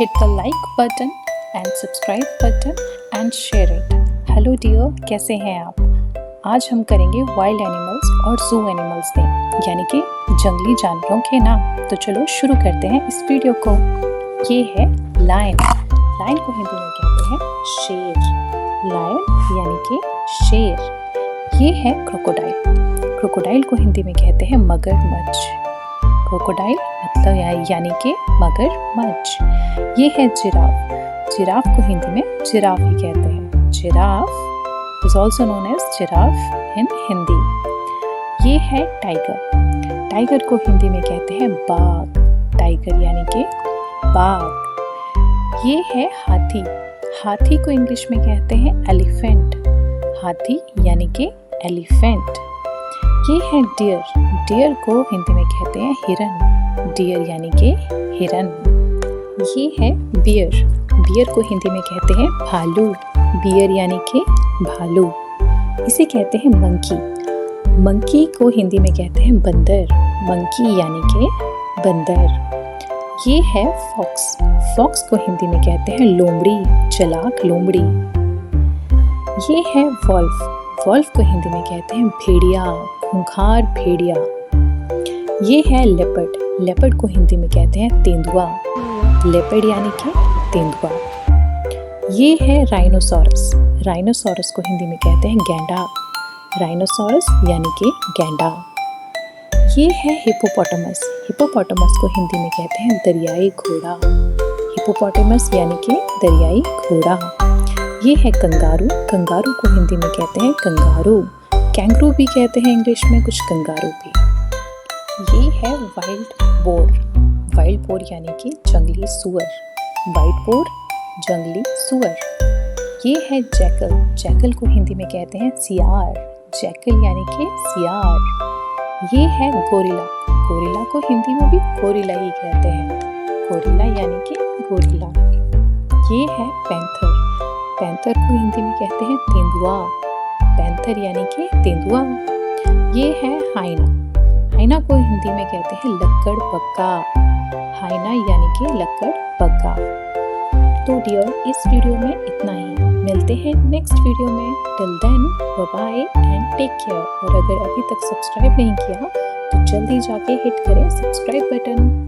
hit the like button and subscribe button and share it. Hello dear, कैसे हैं आप? आज हम करेंगे वाइल्ड एनिमल्स और जू एनिमल्स नेम, यानी कि जंगली जानवरों के नाम। तो चलो शुरू करते हैं इस वीडियो को। ये है लायन। लायन को हिंदी में कहते हैं शेर। लायन यानी कि शेर। ये है क्रोकोडाइल। क्रोकोडाइल को हिंदी में कहते हैं मगरमच्छ। क्रोकोडाइल मतलब यानी कि मगरमच्छ। ये है जिराफ। जिराफ को हिंदी में जिराफ ही कहते हैं। Giraffe is also known as giraffe in Hindi. ये है टाइगर। टाइगर को हिंदी में कहते हैं बाघ। टाइगर यानी कि बाघ। ये है हाथी। हाथी को इंग्लिश में कहते हैं एलिफेंट। हाथी यानी कि एलिफेंट। ये है डियर। डियर को हिंदी में कहते हैं हिरन। डियर यानी कि हिरन। ये है बियर। बियर को हिंदी में कहते हैं भालू। बियर यानी कि भालू। इसे कहते हैं मंकी। मंकी को हिंदी में कहते हैं बंदर। मंकी यानी कि बंदर। ये है फॉक्स। फॉक्स को हिंदी में कहते हैं लोमड़ी, चालाक लोमड़ी। ये है वॉल्फ। वॉल्फ को हिंदी में कहते हैं भेड़िया, खूंखार भेड़िया। ये है लेपर्ड। लेपर्ड को हिंदी में कहते हैं तेंदुआ। लेपर्ड यानी कि तेंदुआ। ये है राइनोसॉरस। राइनोसॉरस को हिंदी में कहते हैं गैंडा। राइनोसॉरस यानी कि गैंडा। ये है हिप्पोपोटामस। हिप्पोपोटामस को हिंदी में कहते हैं दरियाई घोड़ा। हिप्पोपोटामस यानी कि दरियाई घोड़ा। ये है कंगारू। कंगारू को हिंदी में कहते हैं कंगारू। कैंगरू भी कहते हैं इंग्लिश में, कुछ कंगारू भी। ये है वाइल्ड बोर। वाइल्ड बोर यानी कि जंगली सुअर। वाइल्ड बोर जंगली सुअर। ये है जैकल। जैकल को हिंदी में कहते हैं सियार। जैकल यानी कि सियार। ये है गोरिल्ला। गोरिल्ला को हिंदी में भी गोरिल्ला ही कहते हैं। गोरिल्ला यानी कि गोरिल्ला। ये है पैंथर। पैंथर को हिंदी में कहते हैं तेंदुआ। पैंथर यानी कि तेंदुआ। ये है हाइना। हाइना को हिंदी में कहते हैं लक्कड़ बग्गा। हाइना यानी कि लक्कड़ बग्गा। तो डियर, इस वीडियो में इतना ही। मिलते हैं नेक्स्ट वीडियो में। Till then bye bye and take care. और अगर अभी तक सब्सक्राइब नहीं किया तो जल्दी जाके हिट करें सब्सक्राइब बटन।